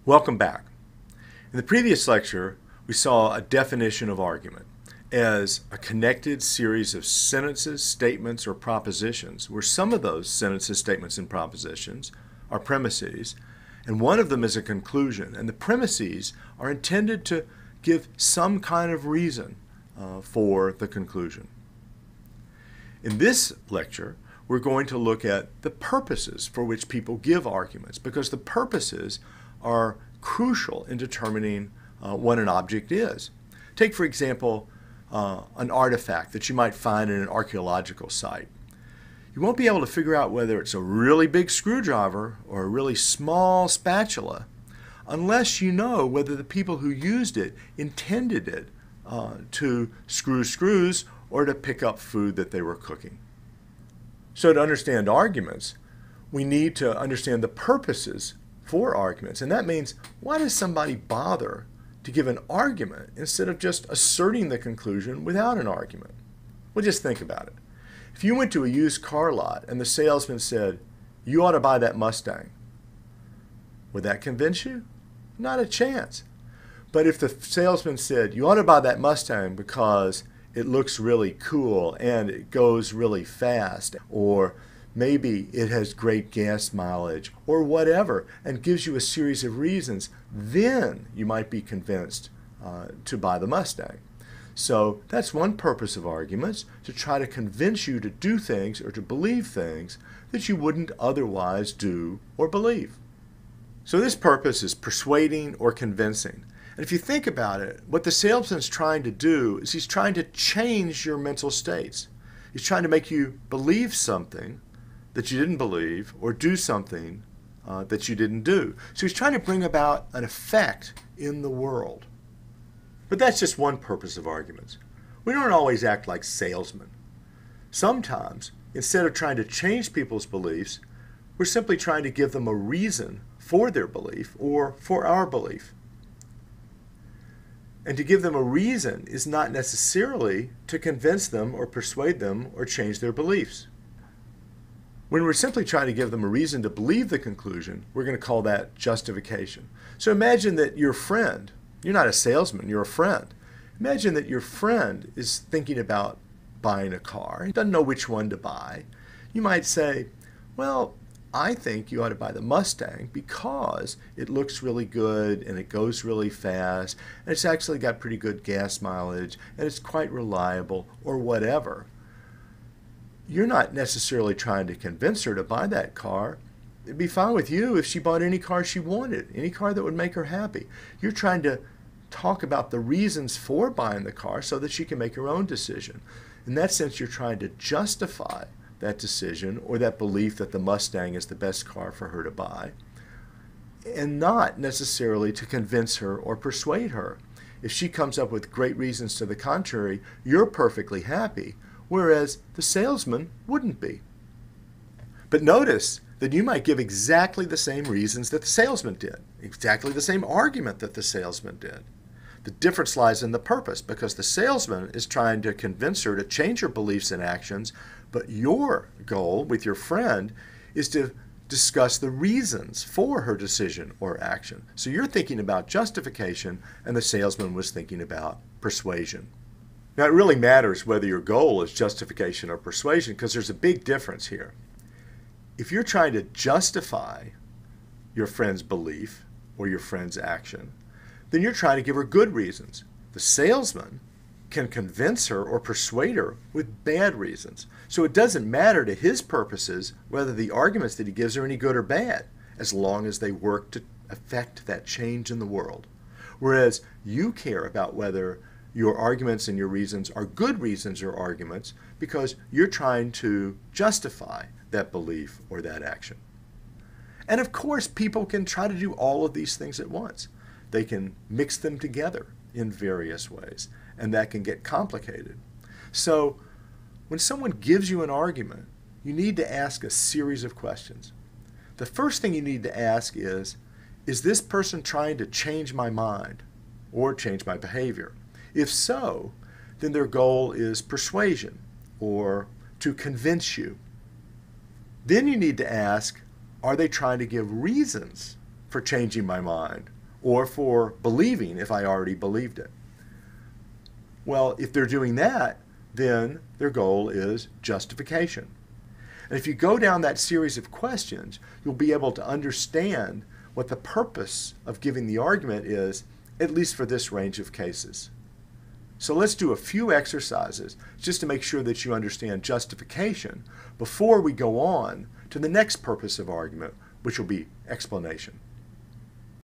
Welcome back. In the previous lecture, we saw a definition of argument as a connected series of sentences, statements, or propositions, where some of those sentences, statements, and propositions are premises, and one of them is a conclusion. And the premises are intended to give some kind of reason for the conclusion. In this lecture, we're going to look at the purposes for which people give arguments, because the purposes are crucial in determining what an object is. Take, for example, an artifact that you might find in an archaeological site. You won't be able to figure out whether it's a really big screwdriver or a really small spatula unless you know whether the people who used it intended it to screw screws or to pick up food that they were cooking. So to understand arguments, we need to understand the purposes for arguments. And that means, why does somebody bother to give an argument instead of just asserting the conclusion without an argument? Well, just think about it. If you went to a used car lot and the salesman said, "You ought to buy that Mustang," would that convince you? Not a chance. But if the salesman said, "You ought to buy that Mustang because it looks really cool and it goes really fast," or maybe it has great gas mileage, or whatever, and gives you a series of reasons, then you might be convinced to buy the Mustang. So that's one purpose of arguments, to try to convince you to do things or to believe things that you wouldn't otherwise do or believe. So this purpose is persuading or convincing. And if you think about it, what the salesman's trying to do is he's trying to change your mental states. He's trying to make you believe something that you didn't believe, or do something that you didn't do. So he's trying to bring about an effect in the world. But that's just one purpose of arguments. We don't always act like salesmen. Sometimes, instead of trying to change people's beliefs, we're simply trying to give them a reason for their belief or for our belief. And to give them a reason is not necessarily to convince them or persuade them or change their beliefs. When we're simply trying to give them a reason to believe the conclusion, we're going to call that justification. So imagine that your friend, you're not a salesman, you're a friend. Imagine that your friend is thinking about buying a car. He doesn't know which one to buy. You might say, "Well, I think you ought to buy the Mustang because it looks really good and it goes really fast and it's actually got pretty good gas mileage and it's quite reliable," or whatever. You're not necessarily trying to convince her to buy that car. It'd be fine with you if she bought any car she wanted, any car that would make her happy. You're trying to talk about the reasons for buying the car so that she can make her own decision. In that sense, you're trying to justify that decision or that belief that the Mustang is the best car for her to buy, and not necessarily to convince her or persuade her. If she comes up with great reasons to the contrary, you're perfectly happy, whereas the salesman wouldn't be. But notice that you might give exactly the same reasons that the salesman did, exactly the same argument that the salesman did. The difference lies in the purpose, because the salesman is trying to convince her to change her beliefs and actions, but your goal with your friend is to discuss the reasons for her decision or action. So you're thinking about justification, and the salesman was thinking about persuasion. Now, it really matters whether your goal is justification or persuasion, because there's a big difference here. If you're trying to justify your friend's belief or your friend's action, then you're trying to give her good reasons. The salesman can convince her or persuade her with bad reasons. So it doesn't matter to his purposes whether the arguments that he gives are any good or bad, as long as they work to affect that change in the world. Whereas you care about whether your arguments and your reasons are good reasons or arguments because you're trying to justify that belief or that action. And of course, people can try to do all of these things at once. They can mix them together in various ways, and that can get complicated. So when someone gives you an argument, you need to ask a series of questions. The first thing you need to ask is this person trying to change my mind or change my behavior? If so, then their goal is persuasion or to convince you. Then you need to ask, are they trying to give reasons for changing my mind or for believing if I already believed it. Well, if they're doing that, then their goal is justification. And if you go down that series of questions, you'll be able to understand what the purpose of giving the argument is, at least for this range of cases. So let's do a few exercises just to make sure that you understand justification before we go on to the next purpose of argument, which will be explanation.